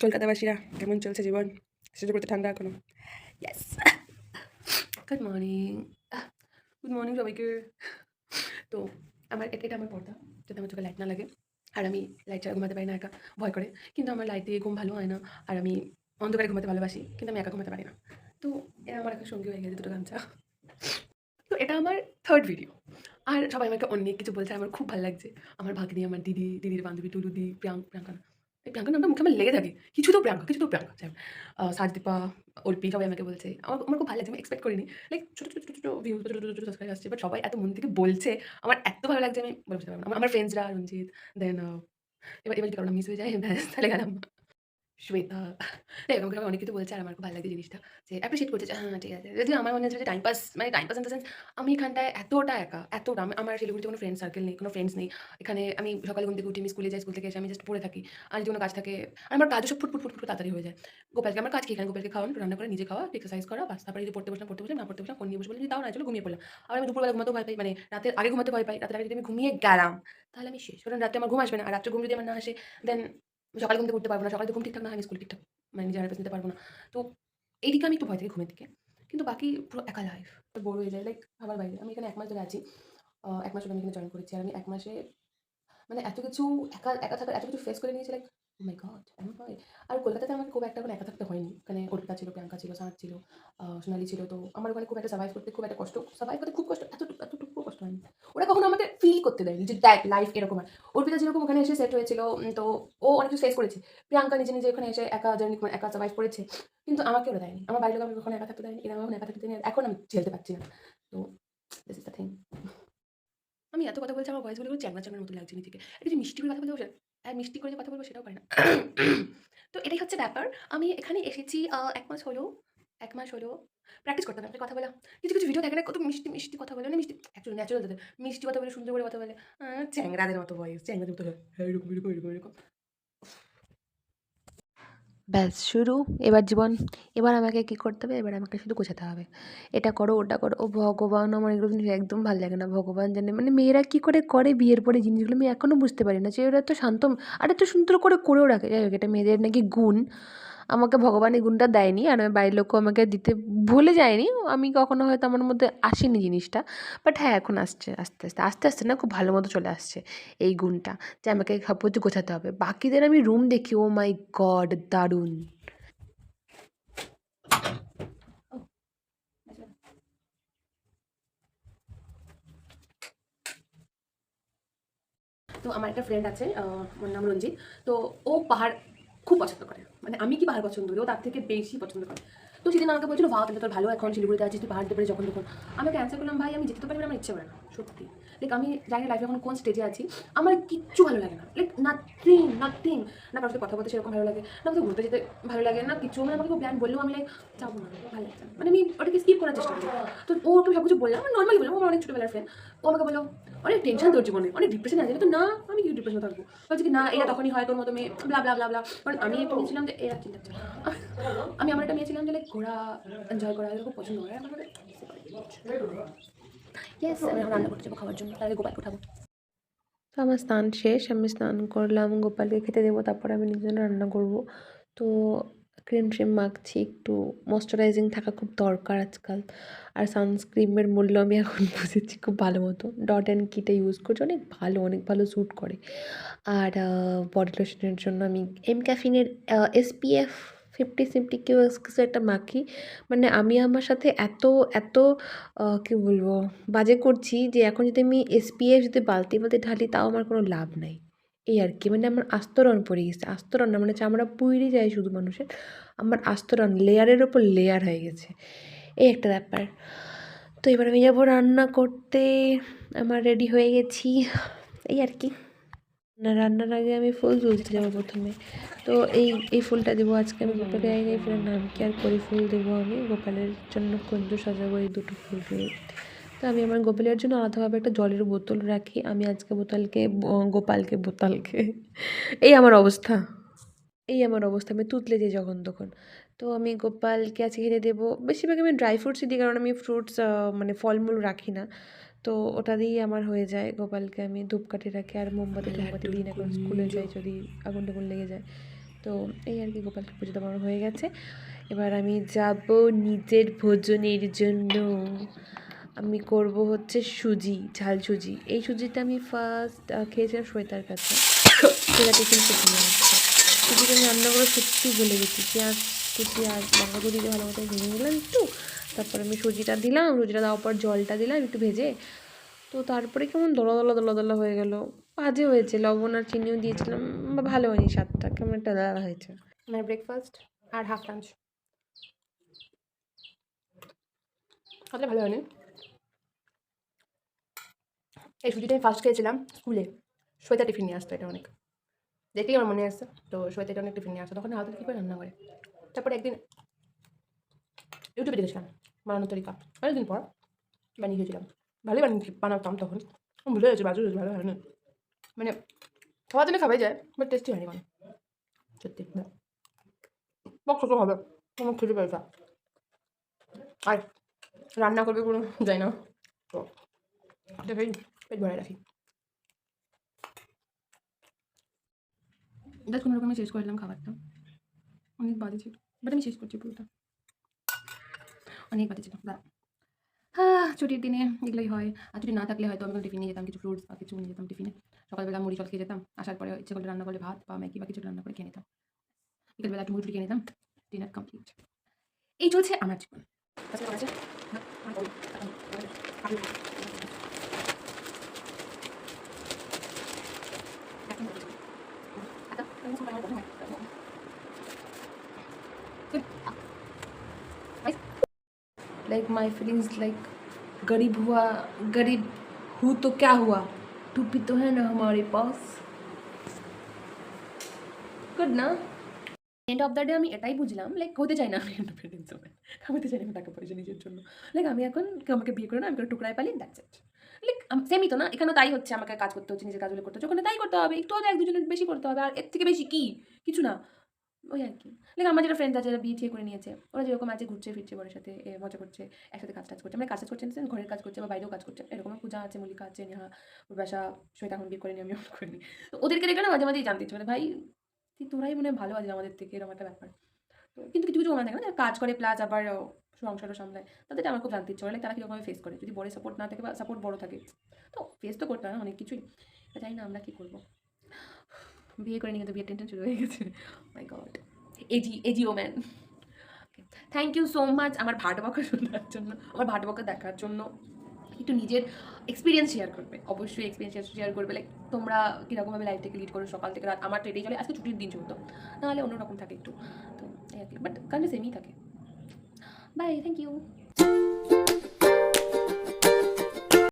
কলকাতাবাসীরা কেমন চলছে জীবন? সেটা করতে ঠান্ডা এখনো। Yes. Good morning. Good morning সবাইকে। তো এটা আমার পর্দা, যাতে আমার চোখে লাইট না লাগে। আর আমি লাইট ছাড়া ঘুমাতে পারি না, একা ভয় করে। কিন্তু আমার লাইট দিয়ে ঘুম ভালো হয় না। আর আমি অন্ধকারে ঘুমাতে ভালোবাসি, কিন্তু আমি একা ঘুমাতে পারি না। তো এরা আমার একটা সঙ্গী হয়ে গেছে, দুটো গামছা। তো এটা আমার থার্ড ভিডিও। আর সবাই আমাকে অনেক কিছু বলছে, আমার খুব ভালো লাগছে। আমার ভাগ্নি, আমার দিদির বান্ধবী টুলুদি, প্রিয়াঙ্কা না, এই প্রিয়াঙ্কার নামটা মুখে আমার লেগে থাকে। কিছু তো প্রিয়াঙ্কা, যাই হোক। সাজদীপা, অর্পি সবাই আমাকে বলছে। আমার খুব ভালো লাগছে, আমি এক্সপেক্ট করিনি। লাইক ছোট ভিউজ, ছোট সাবস্ক্রাইব আসছে। বাট সবাই এত মন থেকে বলছে, আমার এত ভালো লাগছে, আমি বলে বোঝাতে পারবো না। আমার ফ্রেন্ডসরা, রঞ্জিত, দেন এবার যদি কারো মিস হয়ে যায়, ব্যাস তাহলে গেলাম। শ্বেতা, আমাকে অনেক কিছু বলছে, আর আমার খুব ভালো লাগছে জিনিসটা, যে অ্যাপ্রিশিয়েট করছে, যে হ্যাঁ ঠিক আছে। যদিও আমার মনে হচ্ছে যে টাইম পাস, মানে time pass in the sense, আমি এখানটায় এতটা একা, এতটা আমার শিলিগুড়িতে কোনো ফ্রেন্ড সার্কেল নেই, কোনো ফ্রেন্ডস নেই। এখানে আমি সকালে ঘুম থেকে উঠি, আমি স্কুলে যাই, স্কুল থেকে এসে আমি জাস্ট পড়ে থাকি। আর যদি কোনো কাজ থাকে, আর আমার কাজও সব ফুট তাড়াতাড়ি হয়ে যায়। গোপালকে আমার কাজ কি, এখানে গোপালকে খাওয়ানো, রান্না করে নিজে খাওয়া, এক্সারসাইজ করা, বাস। তারপরে যদি পড়তে বসলাম, না পড়তে বসলাম, ফোন নিয়ে বসে বললাম, তাও না চলো ঘুমিয়ে পড়লাম। আর আমি দুপুরবেলা ঘুমাতেও ভয় পাই, মানে রাতের আগে ঘুমাতে ভয় পাই। রাতের আগে যদি আমি ঘুমিয়ে গেলাম, তাহলে আমি শেষ। কারণ রাতে আমার ঘুম আসবে না, আর রাত্রে ঘুম যদি আমার না আসে, দেন সকালে ঘুম থেকে উঠতে পারবো না। সকালে ঘুম ঠিকঠাক না হয়, আমি স্কুল ঠিকঠাক মানে নিজে আরেস নিতে পারবো না। তো এইদিকে আমি একটু ভয় থেকে ঘুমের দিকে। কিন্তু বাকি পুরো একা লাইফ বোর হয়ে যায়, লাইক ভাবার বাইরে। আমি এখানে ১ মাস ধরে আছি। ১ মাস হলো আমি এখানে জয়েন করেছি। আর আমি ১ মাসে মানে এত কিছু একা থাকার এত কিছু ফেস করে নিয়েছি, লাইক ও মাই গড! এমন হয়? আর কলকাতাতে আমাকে খুব একটা এখন একা থাকতে হয়নি। ওখানে অর্পিতা ছিল, প্রিয়াঙ্কা ছিল, সাদ ছিল, সোনালি ছিল। তো আমার ওখানে খুব একটা সার্ভাইভ করতে খুব একটা কষ্ট, সার্ভাইভ করতে খুব কষ্ট, এতটুকুও কষ্ট হয়নি। ওরা কখনো আমাকে ফিল করতে দেয়নি যে দেখ লাইফ এরকম হয়। অর্পিতা যেরকম ওখানে এসে সেট হয়েছিল, তো ও অনেক কিছু ফেস করেছে। প্রিয়াঙ্কা নিজে ওখানে এসে একা জার্নি করে একা সার্ভাইভ করেছে। কিন্তু আমাকে ওরা দেয়নি। আমার বাড়ির লোক আমাকে কখনো একা থাকতে দেয়নি। এরা আমাকে কখনো একা থাকতে দেয়নি। আর এখন আমি ঝেলতে পারছি না। তো দিস ইজ দ্য থিং। আমি এত কথা বলছি, আমার ভয়েসগুলো পুরো চ্যাংড়া মতো লাগছে নিজেকে। একটু যে মিষ্টি করে কথা বলতে বসে, মিষ্টি করে যে কথা বলবো সেটাও পারি না। তো এটাই হচ্ছে ব্যাপার। আমি এখানে এসেছি ১ মাস হলো। ১ মাস হলো। প্র্যাকটিস করতে হবে আপনার কথা বলা। কিছু ভিডিও থাকে না, কত মিষ্টি কথা বলে না, মিষ্টি অ্যাকচুয়ালি ন্যাচারাল তাদের। মিষ্টি কথা বলে, সুন্দর করে কথা বলে। চ্যাংড়াদের মতো ভয়েস, চ্যাংড়াদের মতো হ্যাঁ, এরকম। ব্যাস শুরু এবার জীবন। এবার আমাকে কী করতে হবে, এবার আমাকে শুধু গোছাতে হবে। এটা করো, ওটা করো। ও ভগবান! আমার এগুলো জিনিস একদম ভাল লাগে না। ভগবান জানে, মানে মেয়েরা কী করে বিয়ের পরে জিনিসগুলো আমি এখনও বুঝতে পারি না, যে ওরা এত শান্ত আর এত সুন্দর করেও রাখে। যাই হোক, এটা মেয়েদের নাকি গুণ। আমাকে ভগবান এই গুণটা দেয়নি, আর আমার বাড়ির লোকও আমাকে দিতে ভুলে যায়নি। আমি কখনো হয়তো আমার মধ্যে আসেনি জিনিসটা। বাট হ্যাঁ, এখন আসছে আস্তে আস্তে না, খুব ভালো মতো চলে আসছে এই গুণটা, যে আমাকে সব কিছু গোছাতে হবে। বাকিদের আমি রুম দেখি, ও মাই গড দারুণ! তো আমার একটা ফ্রেন্ড আছে, ওর নাম রঞ্জিত। তো ও পাহাড় খুব পছন্দ করে। মানে আমি কি পাহাড় পছন্দ করি, ও তার থেকে বেশি পছন্দ করে। তো সেদিন আমাকে বলছিল, "বাহ! তাহলে তোর ভালো, এখন শিলিগুড়িতে আছিস, তুই পাহাড় যেতে পারিস যখন তখন।" আমি ওকে অ্যান্সার করলাম, "ভাই আমি যেতে তো পারি, আমার ইচ্ছে করে না।" সত্যি। লাইক আমি জানি না লাইফে এখন কোন স্টেজে আছি, আমার কিচ্ছু ভালো লাগে না। Like nothing. না কারোর সাথে কথা বলতে সেরকম ভালো লাগে, না কোথাও ঘুরতে যেতে ভালো লাগে, না কিছু। মানে আমাকে কেউ প্ল্যান বললেও আমি লাইক যাবো না, ভালো লাগছে না। মানে আমি ওটাকে স্কিপ করার চেষ্টা করি। তো ও ওকে সব কিছু বললাম, আমি নর্মালি বললাম, আমার অনেক ছোটবেলার ফ্রেন্ড। ও আমাকে বললো, "অনেক টেনশন তোর জীবনে, অনেক ডিপ্রেশনে আছে।" তো না, আমি কি ডিপ্রেশনে থাকবো? বলছে কি, "না, এটা তখনই হয় তোর মতো মেয়ে, ব্লা। কারণ আমি একটা মেয়ে ছিলাম যে এরা চিন্তা ছিল। আমি আমার একটা মেয়ে ছিলাম যে লাইক ঘোরা, এনজয় করা এগুলো খুব পছন্দ করে। আমার ইয়েস, আমি এখন রান্না করতে যাবো খাওয়ার জন্য, তার আগে গোপালকে উঠাবো। তো আমার স্নান শেষ, আমি স্নান করলাম, গোপালকে খেতে দেবো, তারপরে আমি নিজের জন্য রান্না করব। তো ক্রিম ট্রিম মাখছি, একটু ময়শ্চারাইজিং থাকা খুব দরকার আজকাল। আর সানস্ক্রিমের মূল্য আমি এখন বুঝেছি খুব ভালো মতো। ডট অ্যান্ড কিটা ইউজ করছি, অনেক ভালো স্যুট করে। আর বডি লোশনের জন্য আমি এমক্যাফিনের SPF 50 কিছু একটা মাখি। মানে আমি আমার সাথে এত কী বলবো, বাজে করছি, যে এখন যদি আমি SPF যদি বালতি ঢালি, তাও আমার কোনো লাভ নাই। এই আর কি, মানে আমার আস্তরণ পড়ে গেছে। আস্তরণ না, মানে চামড়া পুড়ে যায় শুধু মানুষের, আমার আস্তরণ লেয়ারের ওপর লেয়ার হয়ে গেছে। এই একটা ব্যাপার। তো এবার আমি যাবো রান্না করতে। আমার রেডি হয়ে গেছি, এই আর কি। না, রান্নার আগে আমি ফুল তুলতে যাবো প্রথমে। তো এই ফুলটা দেবো আজকে আমি গোপালকে। এই ফুলের নাম কি আর করি, ফুল দেবো আমি গোপালের জন্য, কুঞ্জ সাজাবো এই দুটো ফুল দিয়ে। তো আমি আমার গোপালের জন্য আলাদাভাবে একটা জলের বোতল রাখি। আমি আজকে গোপালকে এই আমার অবস্থা আমি তুতলে যাই যখন তখন। তো আমি গোপালকে আজকে খেতে দেবো। বেশিরভাগ আমি ড্রাই ফ্রুটসই দিই, কারণ আমি ফ্রুটস মানে ফলমূল রাখি না। তো ওটা দিয়েই আমার হয়ে যায়। গোপালকে আমি ধূপকাঠি রাখি, আর মোমবাতি দিই না, কারণ স্কুলে যাই যদি আগুন টাগুন লেগে যায়। তো এই আর কি, গোপালকে পুজো দেওয়া হয়ে গেছে। এবার আমি যাব নিজের ভোজনের জন্য। আমি করব হচ্ছে সুজি, ঝাল সুজি। এই সুজিটা আমি ফার্স্ট খেয়েছিলাম শ্বেতার কাছে, সেটা টিফিন থেকে নিয়ে আসছে। সুজিটা আমি রান্না করে সত্যি ভুলে গেছি। পেঁয়াজ কুচি আর লঙ্কা কুচি দিয়ে ভালো মতো ভেজে নিলাম একটু, তারপর আমি সুজিটা দিলাম, সুজিটা দেওয়ার পর জলটা দিলাম একটু ভেজে। তো তারপরে কেমন দলা দলা দলা দলা হয়ে গেল, বাজে হয়েছে। লবণ আর চিনিও দিয়েছিলাম, ভালো হয়নি, স্বাদটা কেমন একটা দাদা হয়েছে। আমার ব্রেকফাস্ট আর হাফ লাঞ্চ তাহলে ভালো হয়নি। এই সুজিটা আমি ফার্স্ট খেয়েছিলাম স্কুলে, শ্বেতা টিফিন নিয়ে আসতো, এটা অনেক দেখলেই আমার মনে আসছে। তো শ্বেতা এটা অনেক টিফিন নিয়ে আসতো, তখন হাতে কী করে রান্না করে। তারপরে একদিন ইউটিউবে দেখেছিলাম বানানোর তরিকা, অনেকদিন পর বানিয়ে খেয়েছিলাম। ভালোই বানাতাম তখন, আমি ভুলে গেছি, বাজু ভালো হয় না, মানে খাওয়ার জন্য খাওয়াই যায়, বাট টেস্টি হয়নি কোনো, সত্যি না। বক ছোটো হবে, আমার খেতে পেয়েছে আর রান্না করবে কোনো যায় না, তো দেখেই পেট ভরে রাখি। জাস্ট কোনো রকমে শেষ করে দিলাম খাবারটা, অনেক বাজে ছিল, বাট আমি শেষ করছি পুরোটা, অনেক বাজে ছিল। ছুটির দিনে এগুলোই হয়। আর ছুটি না থাকলে হয়তো আমি টিফিন নিয়ে যেতাম, কিছু ফ্রুটস বা কিছু নিয়ে যেতাম টিফিনে। সকালবেলা মুড়ি জল খেয়ে যেতাম, আসার পরে ইচ্ছে করলে রান্না করলে ভাত বা ম্যাগি বা কিছু রান্না করে খেয়ে নিতাম। বিকেলবেলা একটু মুড়ি টুড়ি খেয়ে নিতাম, ডিনার কমপ্লিট। এই চলছে আমার জীবন। लाइक माई फीलिंग्स लाइक गरीब हुआ, गरीब हूँ तो क्या हुआ, टूपी तो है ना हमारे पास। गुड ना। এন্ড অফ দ্য ডে আমি এটাই বুঝলাম, লাইক হতে চাই না আমি ইন্ডিপেন্ডেন্স ওম্যান, হতে চাই না আমি টাকা পয়সা নিজের জন্য। লাইক আমি এখন কেউ আমাকে বিয়ে করে না, আমি করে টুকরায় পালি, দ্যাটস ইট। লাইক সেমই তো না, এখানেও তাই হচ্ছে, আমাকে কাজ করতে হচ্ছে, নিজের কাজগুলো করতে হচ্ছে, ওখানে তাই করতে হবে, একটু হলে এক দুজনের বেশি করতে হবে, আর এর থেকে বেশি কি, কিছু না, ওই আর কি। লাইক আমার যেটা ফ্রেন্ড আছে যারা বিয়ে ঠিক করে নিয়েছে, ওরা যেরকম আছে ঘুরছে ফিরছে বরের সাথে, মজা করছে, একসাথে কাজ টাজ করছে, মানে কাজ টাজ করছে ঘরের কাজ করছে বা বাইরেও কাজ করছে, এরকম পূজা আছে, মল্লিকা আছে, নেহা, বাসা, শ্বেতা এখন বিয়ে করেনি, আমি অন করিনি। তো ওদেরকে দেখে না মাঝে মাঝেই জানতে ইচ্ছে মানে, ভাই তোরাই মনে হয় ভালো আছিস আমাদের থেকে, এরকম একটা ব্যাপার। তো কিন্তু কিছু কিছু ওমান থাকে না যারা কাজ করে প্লাস আবার সংসারও সামলায়, তাদেরটা আমার খুব জানতে ইচ্ছে করে, তারা কীরকমভাবে ফেস করে, যদি বড় সাপোর্ট না থাকে বা সাপোর্ট বড় থাকে, তো ফেস তো করতে হয় না অনেক কিছুই। জানি না আমরা কী করবো, বিয়ে করে নিয়ে তো বিয়ের টেনশন শুরু হয়ে গেছে, মাই গড। এজি woman. Thank you so much আমার ভাটবকা শোনার জন্য, আমার ভাটবকা দেখার জন্য। একটু নিজের এক্সপিরিয়েন্স শেয়ার করবে, অবশ্যই এক্সপিরিয়েন্স শেয়ার করবে, লাইক তোমরা কীরকমভাবে লাইফটাকে লিড করো সকাল থেকে রাত। আমার তো এটাই চলে, আজকে ছুটির দিন যেহেতু, নাহলে অন্যরকম থাকে একটু, তো এই আর কি, বাট কারণ সেমই থাকে। Bye, thank you.